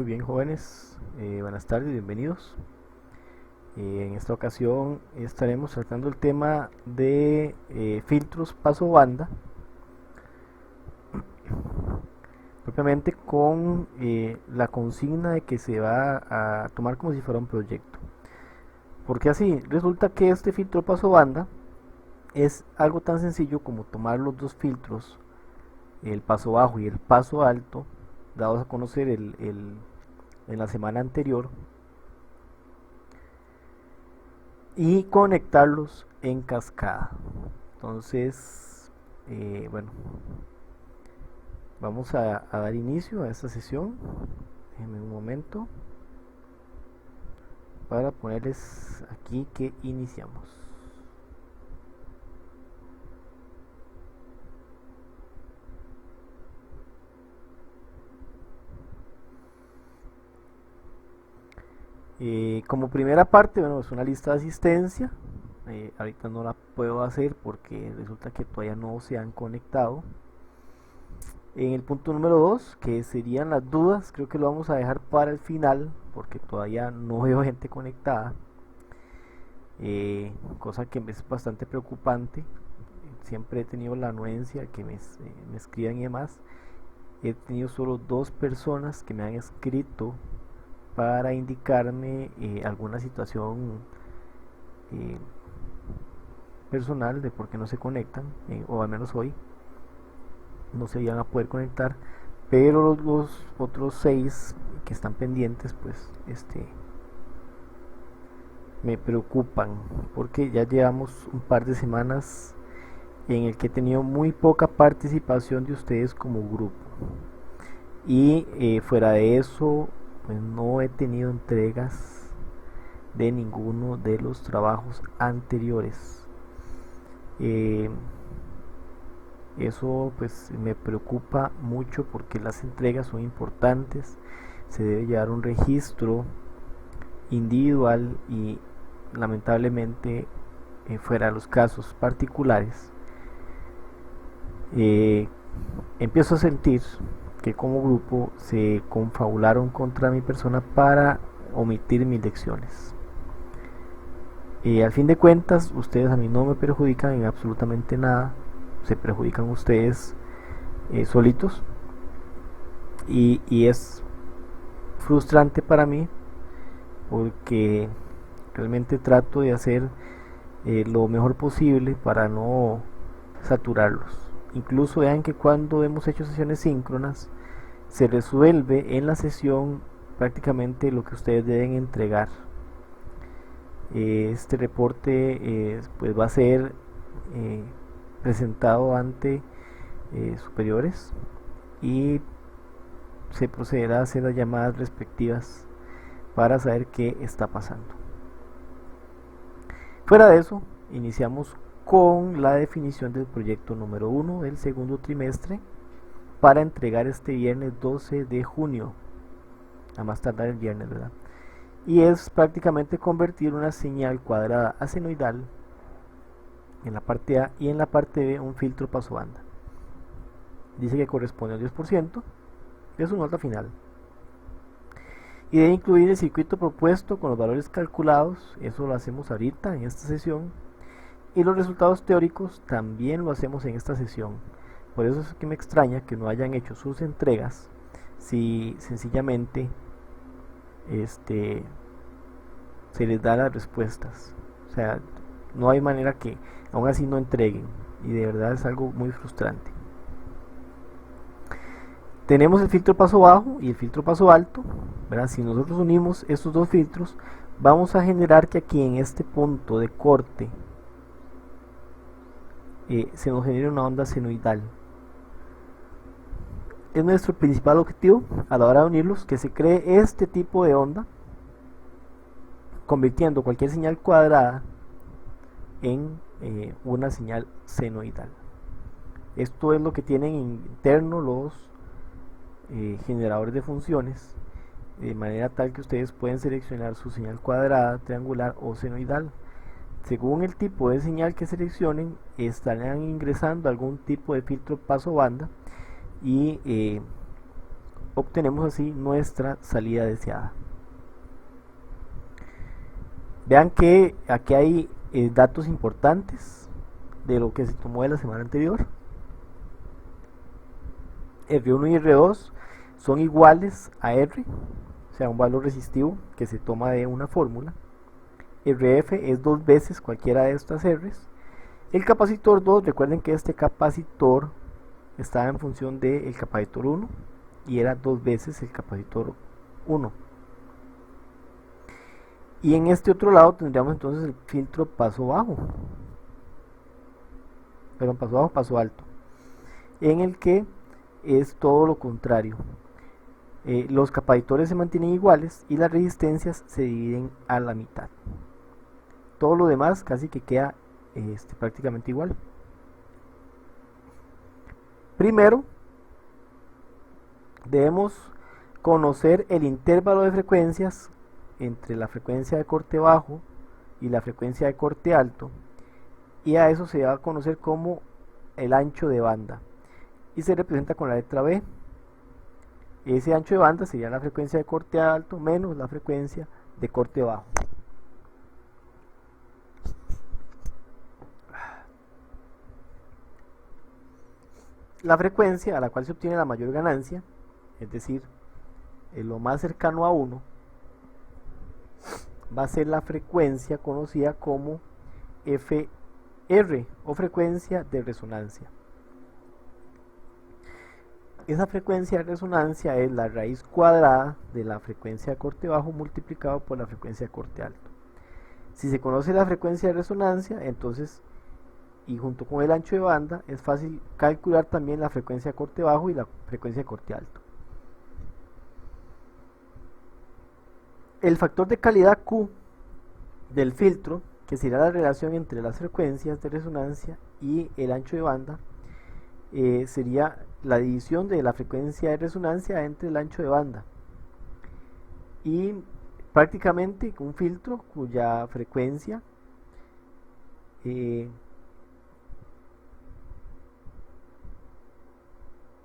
Muy bien, jóvenes, buenas tardes, bienvenidos. En esta ocasión estaremos tratando el tema de filtros paso banda, propiamente con la consigna de que se va a tomar como si fuera un proyecto. Porque así, resulta que este filtro paso banda es algo tan sencillo como tomar los dos filtros, el paso bajo y el paso alto, dados a conocer en la semana anterior, y conectarlos en cascada. Entonces, bueno, vamos a dar inicio a esta sesión. Déjenme un momento para ponerles aquí que iniciamos. Como primera parte, bueno, es una lista de asistencia. Ahorita no la puedo hacer porque resulta que todavía no se han conectado. En el punto número 2, que serían las dudas, creo que lo vamos a dejar para el final porque todavía no veo gente conectada, cosa que me es bastante preocupante. Siempre he tenido la anuencia que me escriban y demás. He tenido solo dos personas que me han escrito para indicarme alguna situación eh, personal de por qué no se conectan, o al menos hoy no se iban a poder conectar, pero los otros 6 que están pendientes, pues me preocupan porque ya llevamos un par de semanas en el que he tenido muy poca participación de ustedes como grupo, y fuera de eso pues no he tenido entregas de ninguno de los trabajos anteriores. eh, Eso pues me preocupa mucho porque las entregas son importantes, se debe llevar un registro individual y lamentablemente, fuera de los casos particulares, eh, empiezo a sentir que como grupo se confabularon contra mi persona para omitir mis lecciones. Al fin de cuentas, ustedes a mí no me perjudican en absolutamente nada, se perjudican ustedes solitos, y es frustrante para mí porque realmente trato de hacer lo mejor posible para no saturarlos. Incluso vean que cuando hemos hecho sesiones síncronas se resuelve en la sesión prácticamente lo que ustedes deben entregar. Este reporte pues va a ser eh, presentado ante superiores y se procederá a hacer las llamadas respectivas para saber qué está pasando. Fuera de eso, iniciamos con la definición del proyecto número 1 del segundo trimestre para entregar este viernes 12 de junio, a más tardar el viernes, ¿verdad? Y es prácticamente convertir una señal cuadrada a senoidal en la parte A y en la parte B un filtro paso banda. Dice que corresponde al 10% de su nota final. Y debe incluir el circuito propuesto con los valores calculados, eso lo hacemos ahorita en esta sesión, y los resultados teóricos también lo hacemos en esta sesión. Por eso es que me extraña que no hayan hecho sus entregas si sencillamente se les da las respuestas. O sea, no hay manera que aún así no entreguen, y de verdad es algo muy frustrante. Tenemos el filtro paso bajo y el filtro paso alto, ¿verdad? Si nosotros unimos estos dos filtros, vamos a generar que aquí en este punto de corte se nos genere una onda senoidal. Es nuestro principal objetivo a la hora de unirlos, que se cree este tipo de onda, convirtiendo cualquier señal cuadrada en una señal senoidal. Esto es lo que tienen interno los generadores de funciones, de manera tal que ustedes pueden seleccionar su señal cuadrada, triangular o senoidal. Según el tipo de señal que seleccionen, estarán ingresando algún tipo de filtro paso banda, y obtenemos así nuestra salida deseada. Vean que aquí hay datos importantes de lo que se tomó de la semana anterior. R1 y R2 son iguales a R, o sea, un valor resistivo que se toma de una fórmula. RF es 2 veces cualquiera de estas R's. El capacitor 2, recuerden que este capacitor estaba en función del capacitor 1 y era 2 veces el capacitor 1. Y en este otro lado tendríamos entonces el filtro paso bajo, perdón, paso bajo, paso alto, en el que es todo lo contrario. Los capacitores se mantienen iguales y las resistencias se dividen a la mitad. Todo lo demás casi que queda prácticamente igual. Primero debemos conocer el intervalo de frecuencias entre la frecuencia de corte bajo y la frecuencia de corte alto, y a eso se va a conocer como el ancho de banda y se representa con la letra B. Ese ancho de banda sería la frecuencia de corte alto menos la frecuencia de corte bajo. La frecuencia a la cual se obtiene la mayor ganancia, es decir, lo más cercano a 1, va a ser la frecuencia conocida como FR o frecuencia de resonancia. Esa frecuencia de resonancia es la raíz cuadrada de la frecuencia de corte bajo multiplicado por la frecuencia de corte alto. Si se conoce la frecuencia de resonancia, entonces, y junto con el ancho de banda, es fácil calcular también la frecuencia de corte bajo y la frecuencia de corte alto. El factor de calidad Q del filtro, que será la relación entre las frecuencias de resonancia y el ancho de banda, sería la división de la frecuencia de resonancia entre el ancho de banda. Y prácticamente un filtro cuya frecuencia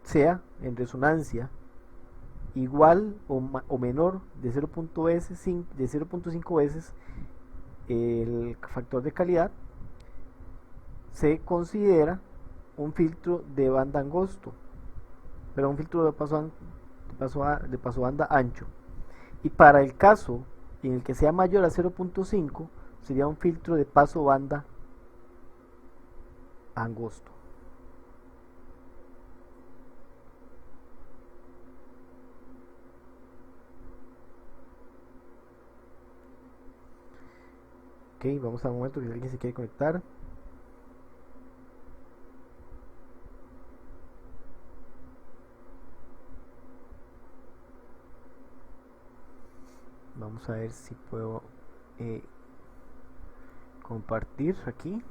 sea en resonancia igual o menor de 0.5 veces el factor de calidad, se considera un filtro de banda angosto, pero un filtro de paso banda ancho. Y para el caso en el que sea mayor a 0.5 sería un filtro de paso banda angosto. Ok, vamos a un momento que alguien se quiere conectar. Vamos a ver si puedo compartir aquí.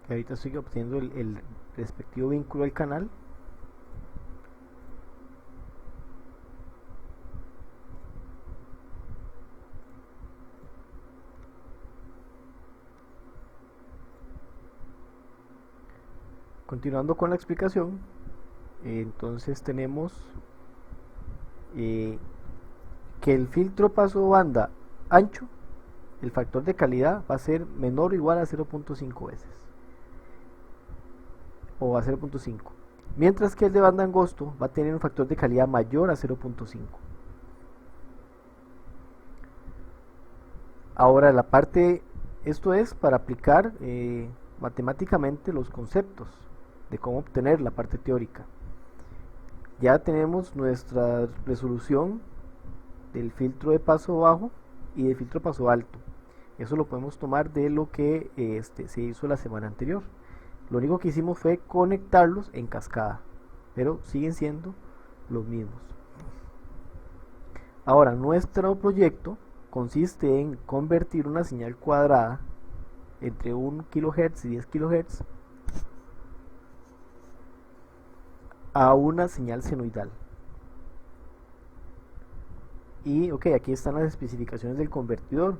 Ahorita estoy obteniendo el respectivo vínculo al canal. Continuando con la explicación, entonces tenemos que el filtro paso banda ancho, el factor de calidad va a ser menor o igual a 0.5 veces o a 0.5, mientras que el de banda angosto va a tener un factor de calidad mayor a 0.5. Ahora la parte, esto es para aplicar matemáticamente los conceptos de cómo obtener la parte teórica. Ya tenemos nuestra resolución del filtro de paso bajo y del filtro paso alto. Eso lo podemos tomar de lo que se hizo la semana anterior. Lo único que hicimos fue conectarlos en cascada, pero siguen siendo los mismos. Ahora, nuestro proyecto consiste en convertir una señal cuadrada entre 1 kHz y 10 kHz a una señal senoidal. Y ok, aquí están las especificaciones del convertidor.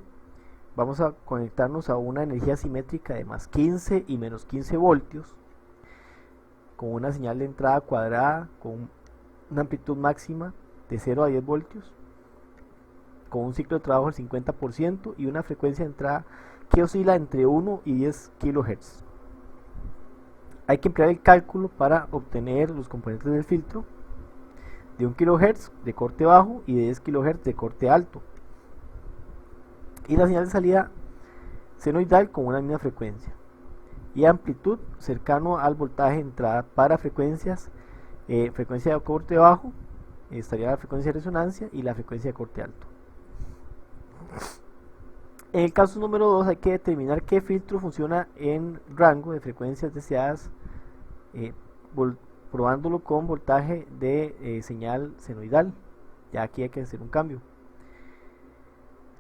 Vamos a conectarnos a una energía simétrica de más 15 y menos 15 voltios con una señal de entrada cuadrada con una amplitud máxima de 0 a 10 voltios, con un ciclo de trabajo del 50% y una frecuencia de entrada que oscila entre 1 y 10 kHz. Hay que emplear el cálculo para obtener los componentes del filtro de 1 kHz de corte bajo y de 10 kHz de corte alto, y la señal de salida senoidal con una misma frecuencia y amplitud cercano al voltaje de entrada para frecuencias. Frecuencia de corte bajo estaría la frecuencia de resonancia y la frecuencia de corte alto. En el caso número 2 hay que determinar qué filtro funciona en rango de frecuencias deseadas, probándolo con voltaje de señal senoidal. Ya aquí hay que hacer un cambio.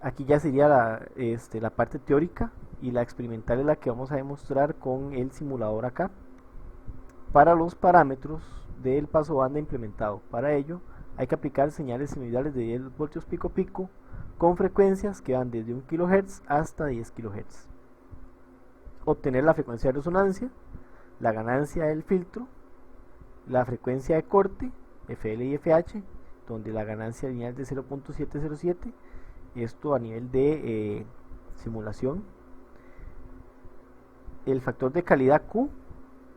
Aquí ya sería la parte teórica, y la experimental es la que vamos a demostrar con el simulador acá. Para los parámetros del paso banda implementado, para ello hay que aplicar señales senoidales de 10 voltios pico pico con frecuencias que van desde 1 kHz hasta 10 kHz. Obtener la frecuencia de resonancia, la ganancia del filtro, la frecuencia de corte, FL y FH, donde la ganancia lineal es de 0.707, esto a nivel de simulación, el factor de calidad Q,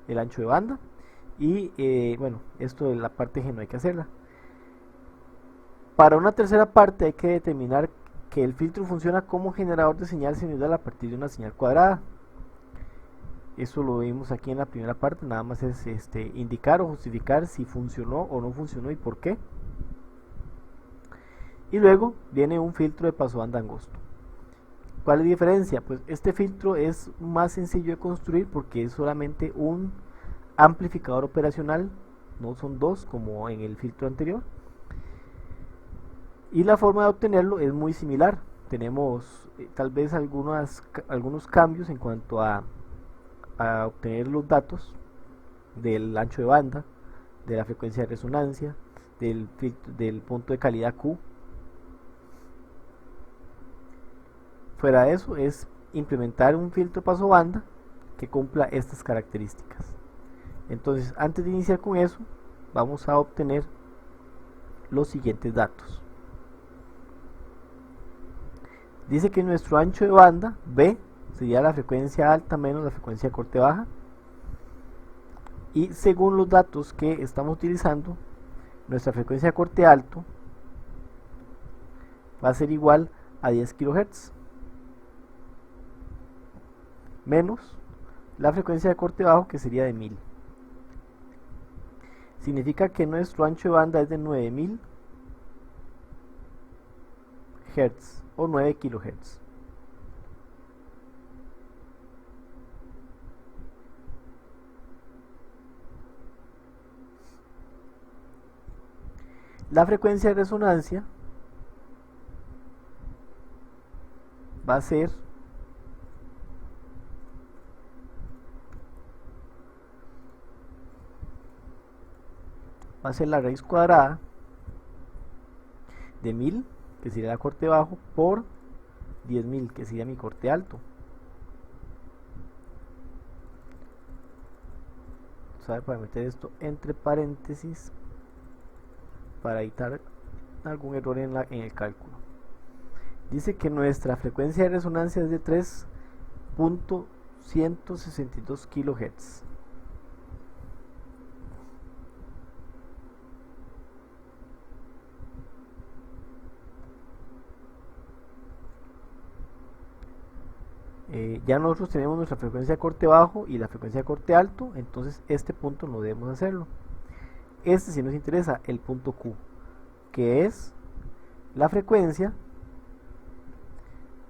el ancho de banda, y bueno, esto de la parte G no hay que hacerla. Para una tercera parte hay que determinar que el filtro funciona como generador de señal senoidal a partir de una señal cuadrada. Eso lo vimos aquí en la primera parte, nada más es indicar o justificar si funcionó o no funcionó y por qué. Y luego viene un filtro de paso banda angosto. ¿Cuál es la diferencia? Pues este filtro es más sencillo de construir porque es solamente un amplificador operacional, no son dos como en el filtro anterior, y la forma de obtenerlo es muy similar. Tenemos tal vez algunos cambios en cuanto a obtener los datos del ancho de banda, de la frecuencia de resonancia, del punto de calidad Q. Fuera de eso es implementar un filtro paso banda que cumpla estas características. Entonces, antes de iniciar con eso, vamos a obtener los siguientes datos. Dice que nuestro ancho de banda B sería la frecuencia alta menos la frecuencia de corte baja, y según los datos que estamos utilizando, nuestra frecuencia de corte alto va a ser igual a 10 kHz menos la frecuencia de corte bajo, que sería de 1000. Significa que nuestro ancho de banda es de 9000 Hz o 9 kHz. La frecuencia de resonancia va a ser la raíz cuadrada de 1000, que sería el corte bajo, por 10.000, que sería mi corte alto. ¿Sabe? Para meter esto entre paréntesis para evitar algún error en el cálculo. Dice que nuestra frecuencia de resonancia es de 3.162 kHz. Ya nosotros tenemos nuestra frecuencia de corte bajo y la frecuencia de corte alto, entonces este punto no debemos hacerlo. Este sí nos interesa, el punto Q, que es la frecuencia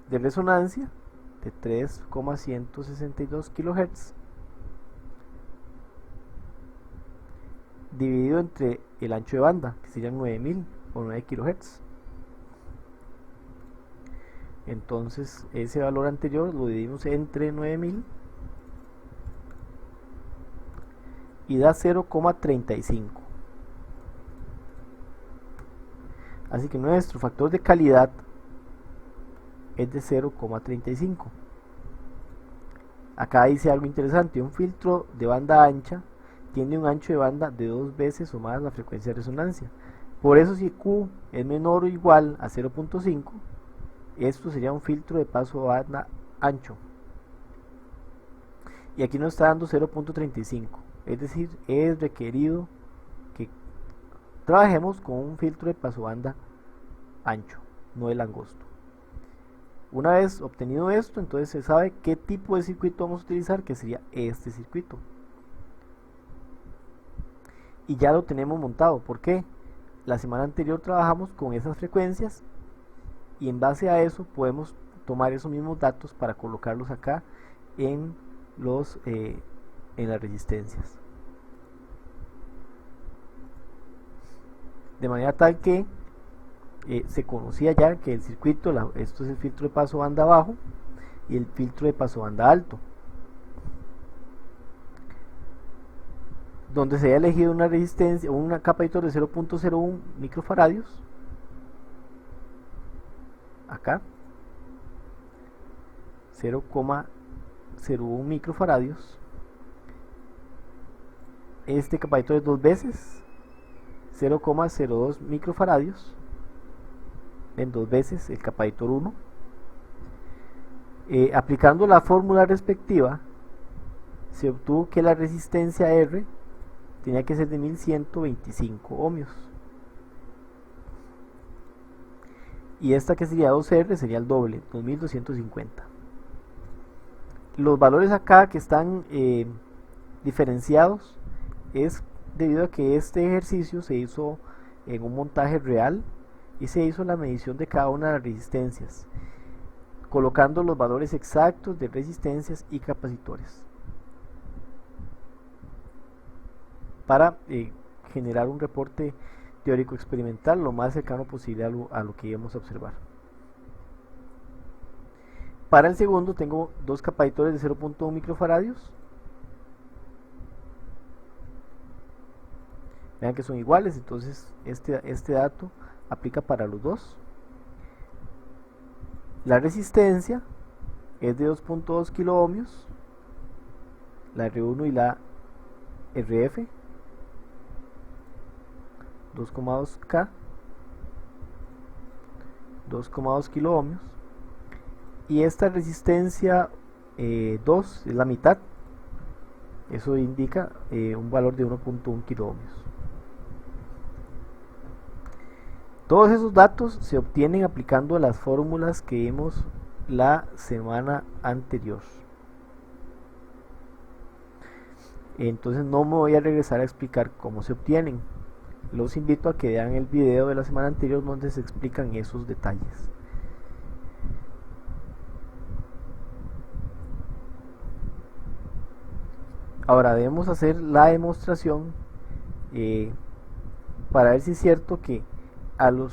de resonancia de 3.162 kHz dividido entre el ancho de banda, que serían 9000 o 9 kHz. Entonces ese valor anterior lo dividimos entre 9000 y da 0,35. Así que nuestro factor de calidad es de 0,35. Acá dice algo interesante: un filtro de banda ancha tiene un ancho de banda de 2 veces o más la frecuencia de resonancia. Por eso, si Q es menor o igual a 0,5, esto sería un filtro de paso banda ancho. Y aquí nos está dando 0,35, es decir, es requerido que trabajemos con un filtro de paso banda ancho, no el angosto. Una vez obtenido esto, entonces se sabe qué tipo de circuito vamos a utilizar, que sería este circuito. Y ya lo tenemos montado. ¿Por qué? La semana anterior trabajamos con esas frecuencias y en base a eso podemos tomar esos mismos datos para colocarlos acá en las resistencias, de manera tal que se conocía ya que el circuito, esto es el filtro de paso banda bajo y el filtro de paso banda alto, donde se haya elegido una resistencia, un capacitor de 0,01 microfaradios, acá 0,01 microfaradios. Este capacitor es 2 veces 0,02 microfaradios, en 2 veces el capacitor 1. Aplicando la fórmula respectiva, se obtuvo que la resistencia R tenía que ser de 1125 ohmios. Y esta, que sería 2R, sería el doble, 2250. Los valores acá que están diferenciados es debido a que este ejercicio se hizo en un montaje real y se hizo la medición de cada una de las resistencias, colocando los valores exactos de resistencias y capacitores para generar un reporte teórico experimental lo más cercano posible a lo que íbamos a observar. Para el segundo tengo dos capacitores de 0,1 microfaradios. Vean que son iguales, entonces este dato aplica para los dos. La resistencia es de 2,2 kilo ohmios, la R1 y la RF, 2,2K, 2,2 kilo ohmios. Y esta resistencia 2 es la mitad, eso indica un valor de 1,1 kilo ohmios. Todos esos datos se obtienen aplicando las fórmulas que vimos la semana anterior. Entonces no me voy a regresar a explicar cómo se obtienen. Los invito a que vean el video de la semana anterior donde se explican esos detalles. Ahora debemos hacer la demostración para ver si es cierto que a 1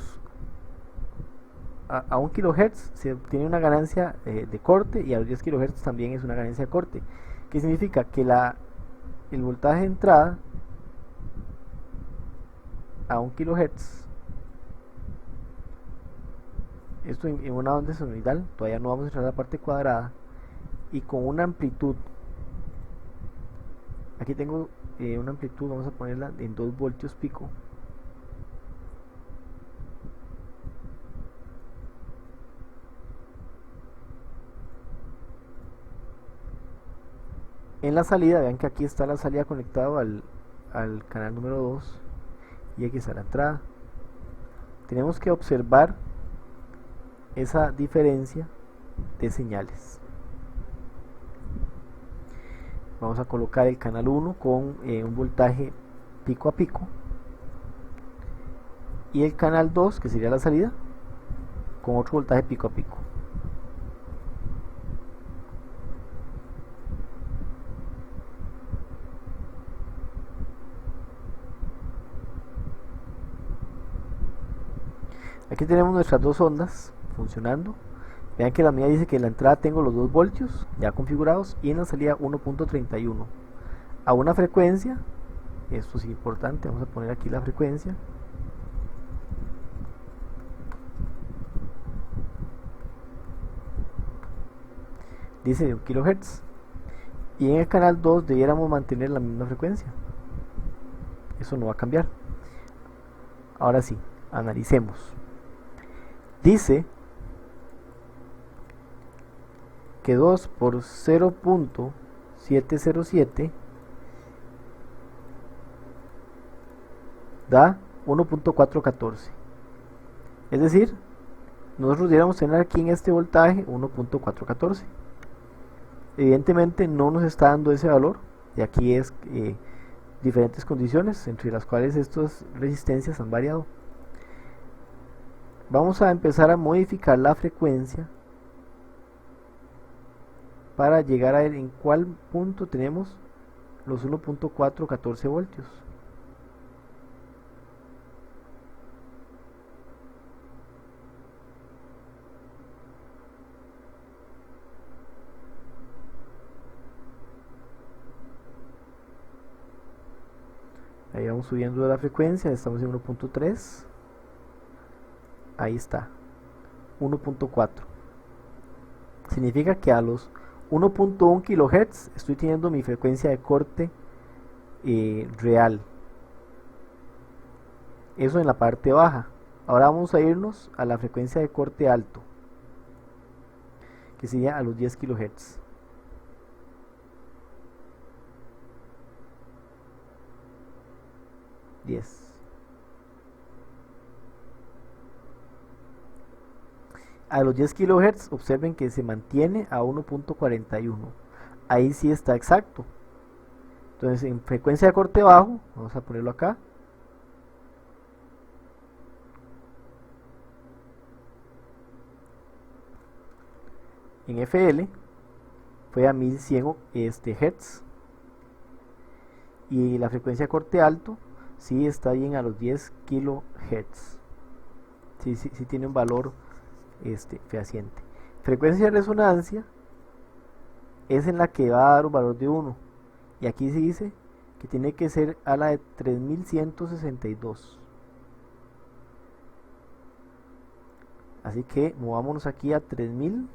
kHz se obtiene una ganancia de corte, y a los 10 kHz también es una ganancia de corte, que significa que el voltaje de entrada a 1 kHz, esto en una onda sinusoidal, todavía no vamos a entrar a la parte cuadrada, y con una amplitud, aquí tengo una amplitud, vamos a ponerla en 2 voltios pico. En la salida, vean que aquí está la salida conectado al canal número 2 y aquí está la entrada. Tenemos que observar esa diferencia de señales. Vamos a colocar el canal 1 con un voltaje pico a pico y el canal 2, que sería la salida, con otro voltaje pico a pico. Aquí tenemos nuestras dos ondas funcionando, Vean que la mía dice que en la entrada tengo los 2 voltios ya configurados y en la salida 1.31 a una frecuencia, esto es importante, vamos a poner aquí la frecuencia, dice 1 kHz, y en el canal 2 debiéramos mantener la misma frecuencia, eso no va a cambiar. Ahora sí, analicemos. Dice que 2 por 0.707 da 1.414. Es decir, nosotros deberíamos tener aquí en este voltaje 1.414. Evidentemente no nos está dando ese valor, y aquí es diferentes condiciones entre las cuales estas resistencias han variado. Vamos a empezar a modificar la frecuencia para llegar a ver en cuál punto tenemos los 1.414 voltios. Ahí vamos subiendo de la frecuencia, estamos en 1.3, ahí está, 1.4. Significa que a los 1.1 kHz estoy teniendo mi frecuencia de corte real. Eso en la parte baja. Ahora vamos a irnos a la frecuencia de corte alto, que sería a los 10 kHz. A los 10 kHz observen que se mantiene a 1.41. Ahí sí está exacto. Entonces en frecuencia de corte bajo, vamos a ponerlo acá, en FL fue a 1100 Hz, y la frecuencia de corte alto sí está bien a los 10 kHz. Sí tiene un valor fehaciente. Frecuencia de resonancia es en la que va a dar un valor de 1, y aquí se dice que tiene que ser a la de 3162. Así que movámonos aquí a 3000.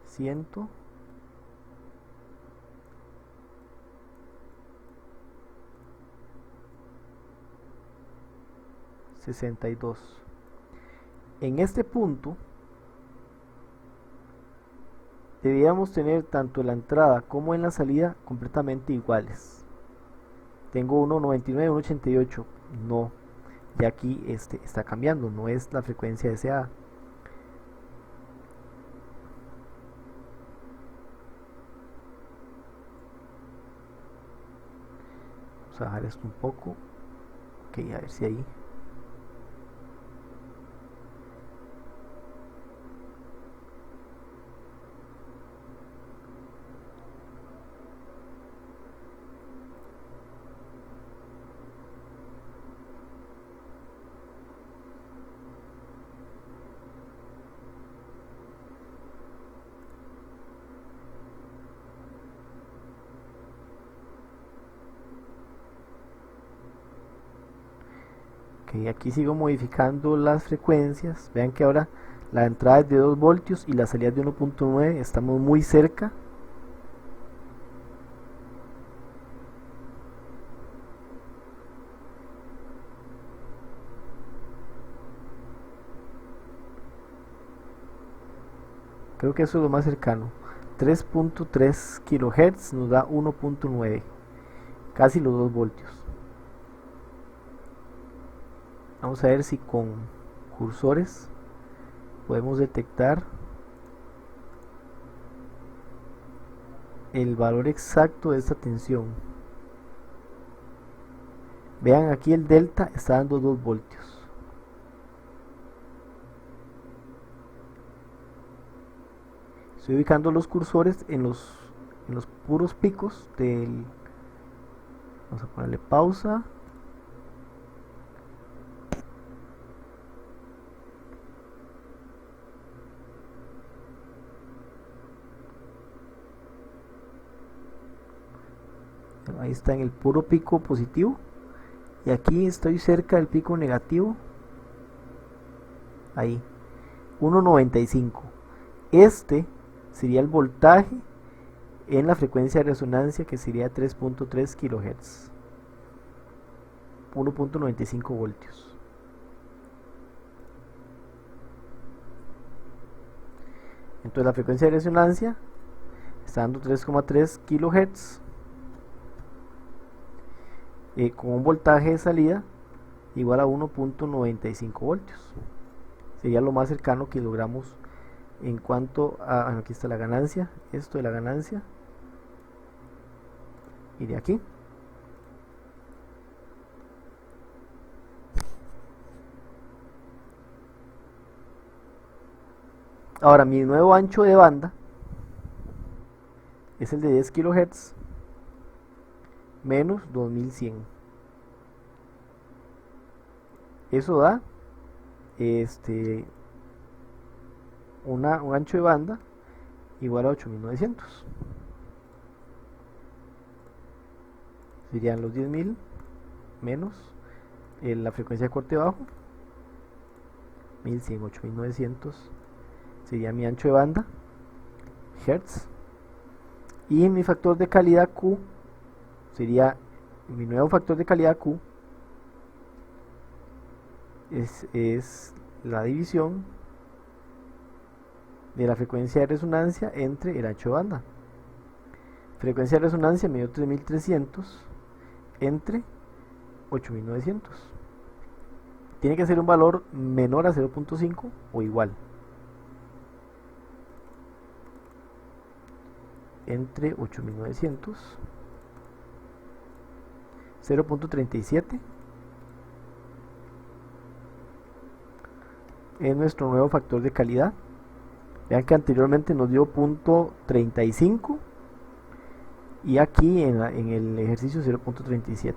Ciento 62. En este punto debíamos tener tanto en la entrada como en la salida completamente iguales. Tengo 1.99, 1.88. No, ya aquí está cambiando, no es la frecuencia deseada. Vamos a bajar esto un poco. Ok, a ver si ahí. Ok, aquí sigo modificando las frecuencias. Vean que ahora la entrada es de 2 voltios y la salida es de 1.9. Estamos muy cerca. Creo que eso es lo más cercano. 3.3 kHz nos da 1.9, casi los 2 voltios. Vamos a ver si con cursores podemos detectar el valor exacto de esta tensión. Vean, aquí el delta está dando 2 voltios. Estoy ubicando los cursores en los puros picos Vamos a ponerle pausa. Ahí está en el puro pico positivo. Y aquí estoy cerca del pico negativo. Ahí. 1.95. Este sería el voltaje en la frecuencia de resonancia, que sería 3.3 kHz. 1.95 voltios. Entonces la frecuencia de resonancia está dando 3,3 kHz con un voltaje de salida igual a 1.95 voltios. Sería lo más cercano que logramos en cuanto a, aquí está la ganancia, esto de la ganancia, y de aquí. Ahora mi nuevo ancho de banda es el de 10 kHz menos 2100. Eso da un ancho de banda igual a 8900. Serían los 10.000 menos la frecuencia de corte bajo, 1100, 8900 sería mi ancho de banda, hertz, y mi factor de calidad Q sería mi nuevo factor de calidad Q, es la división de la frecuencia de resonancia entre el ancho de banda. Frecuencia de resonancia me dio 3300 entre 8900. Tiene que ser un valor menor a 0.5 o igual. Entre 8900, 0.37 es nuestro nuevo factor de calidad. Vean que anteriormente nos dio 0.35 y aquí en el ejercicio 0.37.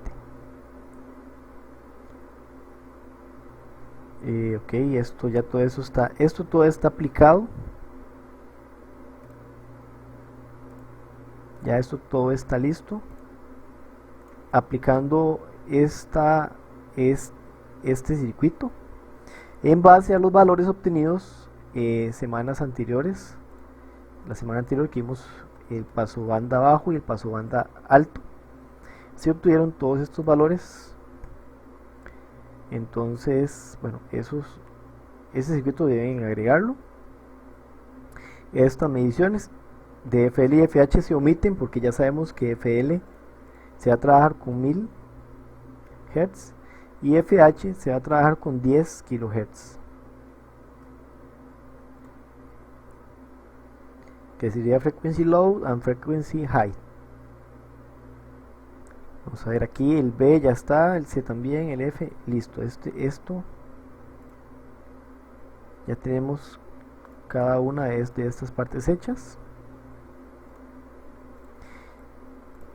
Ok, esto ya todo eso está, esto todo está aplicado. Ya esto todo está listo. Aplicando este circuito en base a los valores obtenidos semanas anteriores. La semana anterior que vimos el paso banda bajo y el paso banda alto, se obtuvieron todos estos valores. Entonces, bueno, ese circuito deben agregarlo. Estas mediciones de FL y FH se omiten porque ya sabemos que FL se va a trabajar con 1000 Hz y FH se va a trabajar con 10 kHz, que sería frequency low and frequency high. Vamos a ver aquí, el B ya está, el C también, el F, listo. Esto ya tenemos cada una de estas partes hechas.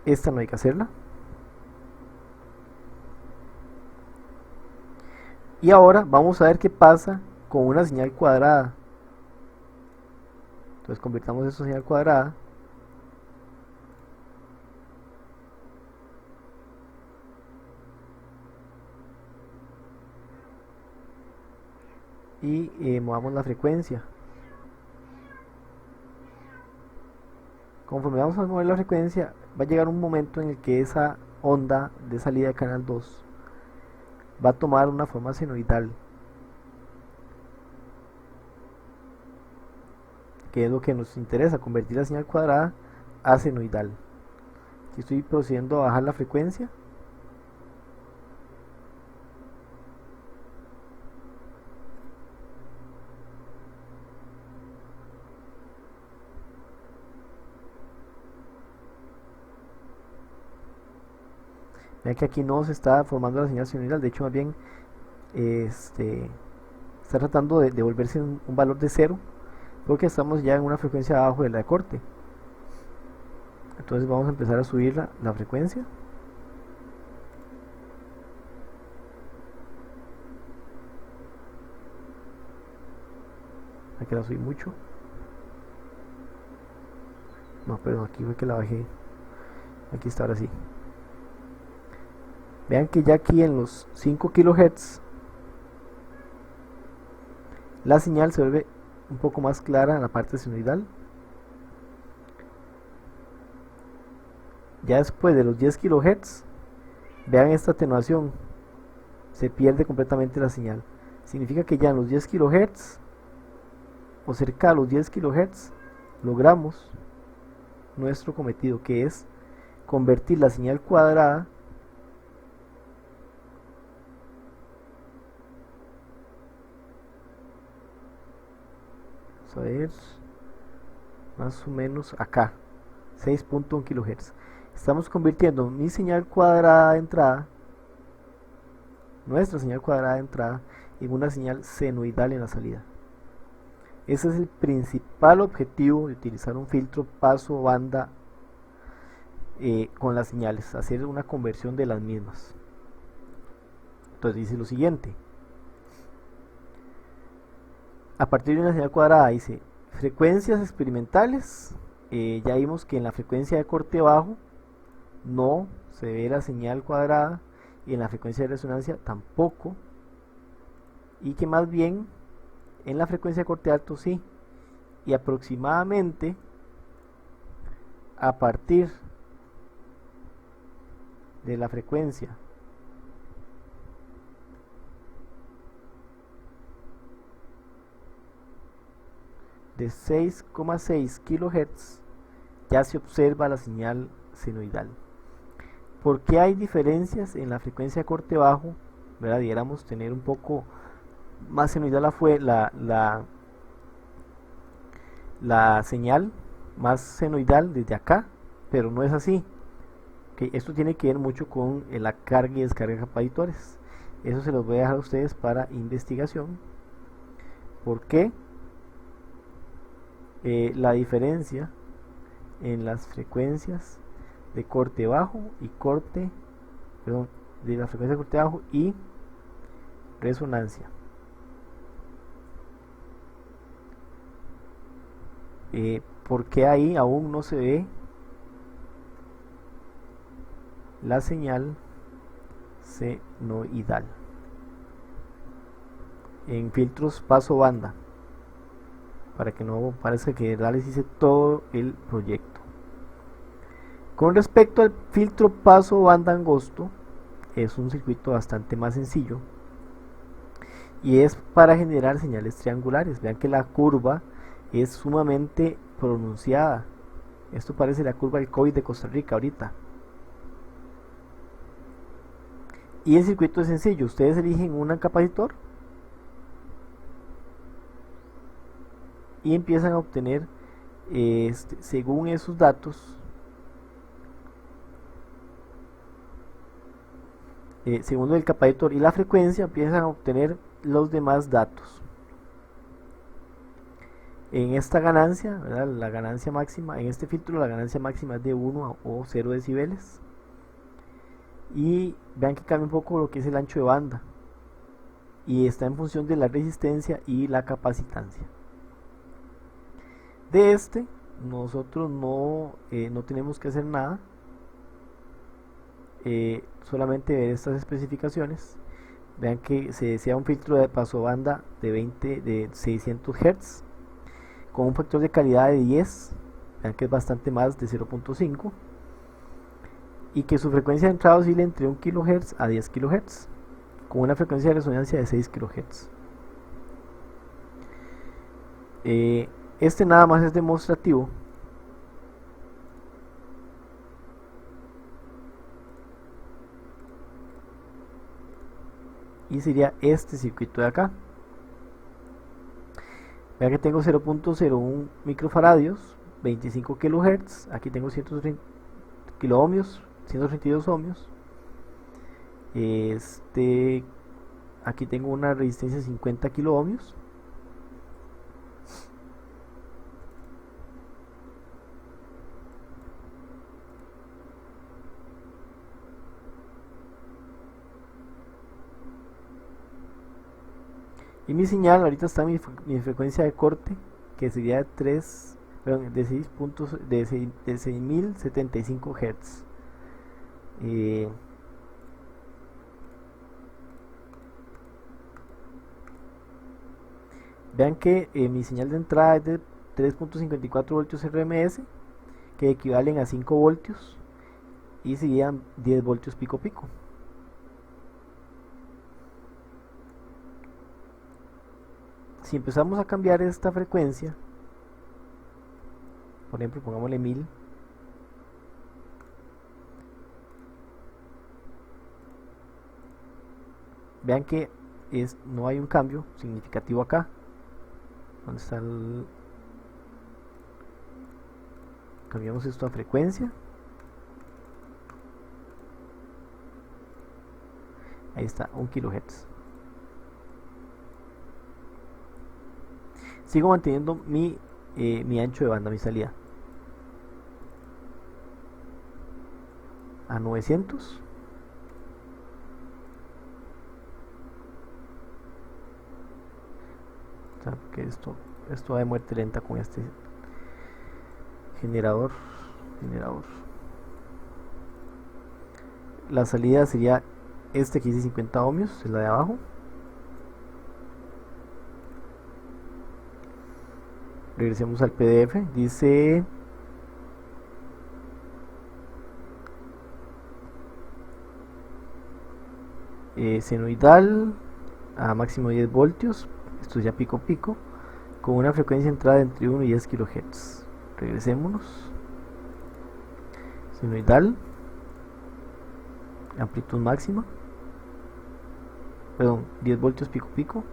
Esta no hay que hacerla. Y ahora vamos a ver qué pasa con una señal cuadrada. Entonces convirtamos esto en señal cuadrada. Y movamos la frecuencia. Conforme vamos a mover la frecuencia, va a llegar un momento en el que esa onda de salida de canal 2 va a tomar una forma senoidal, que es lo que nos interesa, convertir la señal cuadrada a senoidal. Aquí estoy procediendo a bajar la frecuencia. Vean que aquí no se está formando la señal senoidal, de hecho más bien está tratando de volverse un valor de 0, porque estamos ya en una frecuencia abajo de la de corte. Entonces vamos a empezar a subir la frecuencia. Aquí la subí mucho. No, perdón, aquí fue que la bajé. Aquí está, ahora sí. Vean que ya aquí en los 5 kHz la señal se vuelve un poco más clara en la parte senoidal. Ya después de los 10 kHz, vean esta atenuación, se pierde completamente la señal. Significa que ya en los 10 kHz o cerca de los 10 kHz logramos nuestro cometido, que es convertir la señal cuadrada a ver, más o menos acá, 6.1 kHz. Estamos convirtiendo mi señal cuadrada de entrada, nuestra señal cuadrada de entrada, en una señal senoidal en la salida. Ese es el principal objetivo de utilizar un filtro paso banda con las señales, hacer una conversión de las mismas. Entonces dice lo siguiente: a partir de una señal cuadrada, dice frecuencias experimentales. Ya vimos que en la frecuencia de corte bajo no se ve la señal cuadrada, y en la frecuencia de resonancia tampoco, y que más bien en la frecuencia de corte alto sí, y aproximadamente a partir de la frecuencia de 6,6 kHz ya se observa la señal senoidal. ¿Por qué hay diferencias en la frecuencia de corte bajo? ¿Verdad? Debiéramos tener un poco más senoidal la señal, más senoidal desde acá, pero no es así. Okay, esto tiene que ver mucho con la carga y descarga de capacitores. Eso se los voy a dejar a ustedes para investigación. ¿Por qué? La diferencia en las frecuencias de corte bajo y corte, perdón, de la frecuencia de corte bajo y resonancia. ¿Por qué ahí aún no se ve la señal senoidal en filtros paso banda? Para que no parezca que les hice todo el proyecto. Con respecto al filtro paso banda angosto, es un circuito bastante más sencillo y es para generar señales triangulares. Vean que la curva es sumamente pronunciada. Esto parece la curva del COVID de Costa Rica ahorita. Y el circuito es sencillo. Ustedes eligen un capacitor y empiezan a obtener, según esos datos, según el capacitor y la frecuencia, empiezan a obtener los demás datos. En esta ganancia, ¿verdad? La ganancia máxima, en este filtro la ganancia máxima es de 1 o 0 decibeles. Y vean que cambia un poco lo que es el ancho de banda, y está en función de la resistencia y la capacitancia. De nosotros no tenemos que hacer nada, solamente ver estas especificaciones. Vean que se desea un filtro de paso banda de 600 Hz con un factor de calidad de 10, vean que es bastante más de 0.5, y que su frecuencia de entrada oscila entre 1 kHz a 10 kHz con una frecuencia de resonancia de 6 kHz. Este nada más es demostrativo, y sería este circuito de acá. Vean que tengo 0.01 microfaradios, 25 kHz, aquí tengo 130 kiloohmios, 132 ohmios. Aquí tengo una resistencia de 50 kiloohmios. Y mi señal ahorita está mi frecuencia de corte, que sería de 3, perdón, de 6 puntos, de 6075 Hz. Vean que mi señal de entrada es de 3.54 voltios RMS, que equivalen a 5 voltios, y serían 10 voltios pico pico. Si empezamos a cambiar esta frecuencia, por ejemplo, pongámosle 1000, vean que no hay un cambio significativo acá. ¿Dónde está el...? Cambiamos esto a frecuencia. Ahí está, 1 kHz. Sigo manteniendo mi ancho de banda, mi salida a 900. O sea, que esto va de muerte lenta con este generador. La salida sería este que dice 50 ohmios, es la de abajo. Regresemos al PDF. Dice senoidal a máximo 10 voltios. Esto es ya pico pico, con una frecuencia de entrada entre 1 y 10 kHz. Regresémonos. Senoidal, amplitud máxima, perdón, 10 voltios pico pico,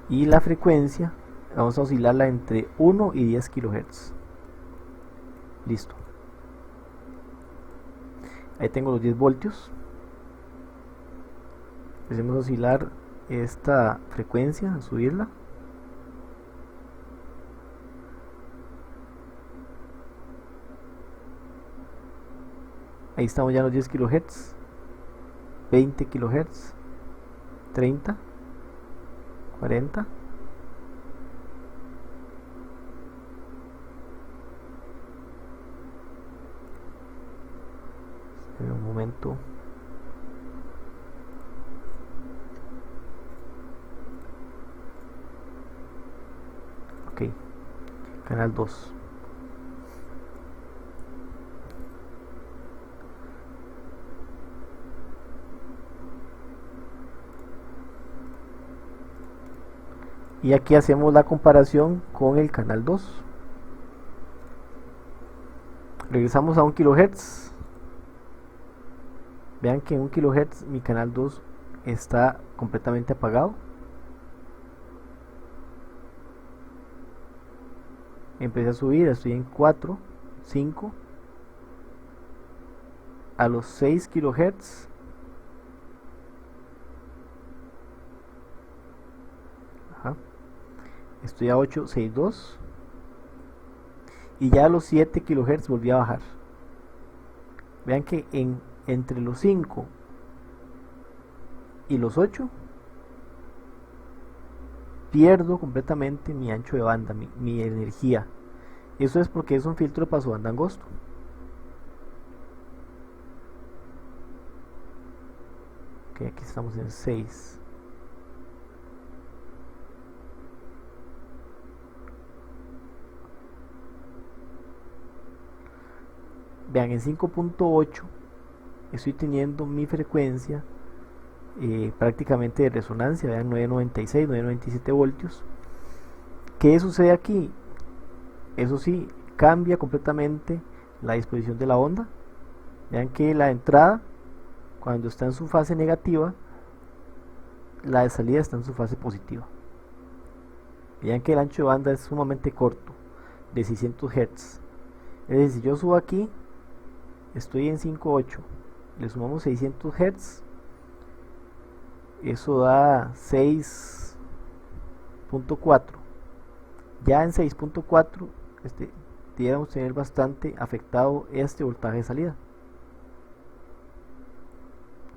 y la frecuencia vamos a oscilarla entre 1 y 10 kHz. Listo. Ahí tengo los 10 voltios. Empecemos a oscilar esta frecuencia, a subirla. Ahí estamos ya en los 10 kHz, 20 kHz, 30, 40. En un momento. Ok, canal 2. Y aquí hacemos la comparación con el canal 2. Regresamos a 1 kHz. Vean que en 1 kHz mi canal 2 está completamente apagado. Empecé a subir, estoy en 4, 5, a los 6 kHz. Estoy a 862 y ya a los 7 kHz volví a bajar. Vean que entre los 5 y los 8 pierdo completamente mi ancho de banda, mi energía. Eso es porque es un filtro de paso banda angosto. Ok, aquí estamos en 6. Vean, en 5.8 estoy teniendo mi frecuencia prácticamente de resonancia. Vean, 996, 997 voltios. ¿Qué sucede aquí? Eso sí, cambia completamente la disposición de la onda. Vean que la entrada, cuando está en su fase negativa, la de salida está en su fase positiva. Vean que el ancho de banda es sumamente corto, de 600 Hz. Es decir, si yo subo aquí, estoy en 5.8, le sumamos 600 Hz, eso da 6.4. Ya en 6.4 deberíamos tener bastante afectado este voltaje de salida.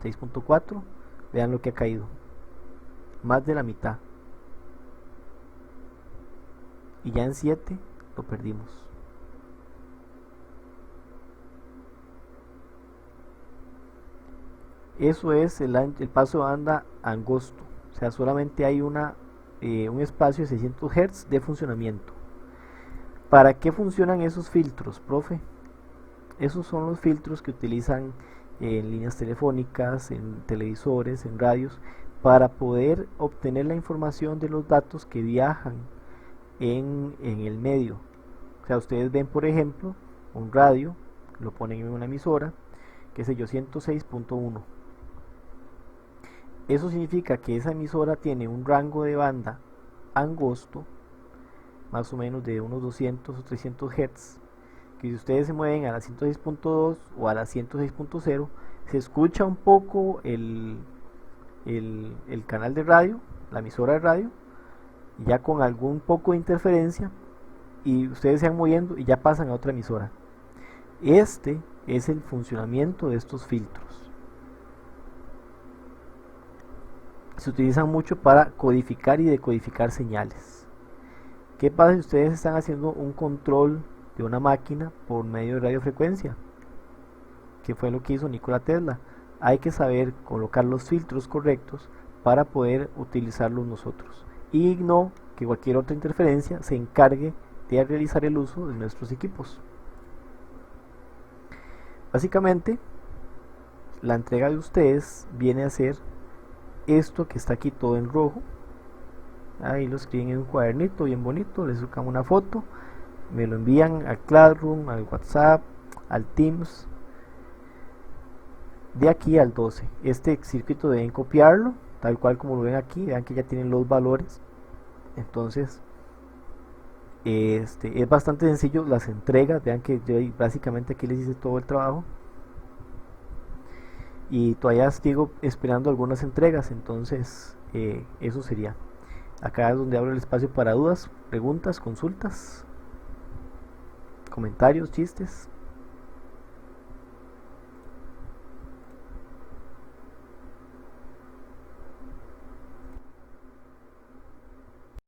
6.4, vean lo que ha caído. más de la mitad, y ya en 7 lo perdimos. Eso es el paso de banda angosto, o sea, solamente hay un espacio de 600 Hz de funcionamiento. ¿Para qué funcionan esos filtros, profe? Esos son los filtros que utilizan en líneas telefónicas, en televisores, en radios, para poder obtener la información de los datos que viajan en el medio. O sea, ustedes ven, por ejemplo, un radio, lo ponen en una emisora, que es el 106.1. Eso significa que esa emisora tiene un rango de banda angosto, más o menos de unos 200 o 300 Hz, que si ustedes se mueven a la 106.2 o a la 106.0, se escucha un poco el canal de radio, la emisora de radio, ya con algún poco de interferencia, y ustedes se van moviendo y ya pasan a otra emisora. Este es el funcionamiento de estos filtros. Se utilizan mucho para codificar y decodificar señales. ¿Qué pasa si ustedes están haciendo un control de una máquina por medio de radiofrecuencia? ¿Qué fue lo que hizo Nikola Tesla? Hay que saber colocar los filtros correctos para poder utilizarlos nosotros, y no que cualquier otra interferencia se encargue de realizar el uso de nuestros equipos. Básicamente, la entrega de ustedes viene a ser esto que está aquí todo en rojo. Ahí lo escriben en un cuadernito bien bonito, les sacan una foto, me lo envían al Classroom, al WhatsApp, al Teams. De aquí al 12, este circuito deben copiarlo tal cual como lo ven aquí. Vean que ya tienen los valores. Entonces es bastante sencillo las entregas. Vean que yo básicamente aquí les hice todo el trabajo, y todavía sigo esperando algunas entregas. Entonces eso sería. Acá es donde abro el espacio para dudas, preguntas, consultas, comentarios, chistes.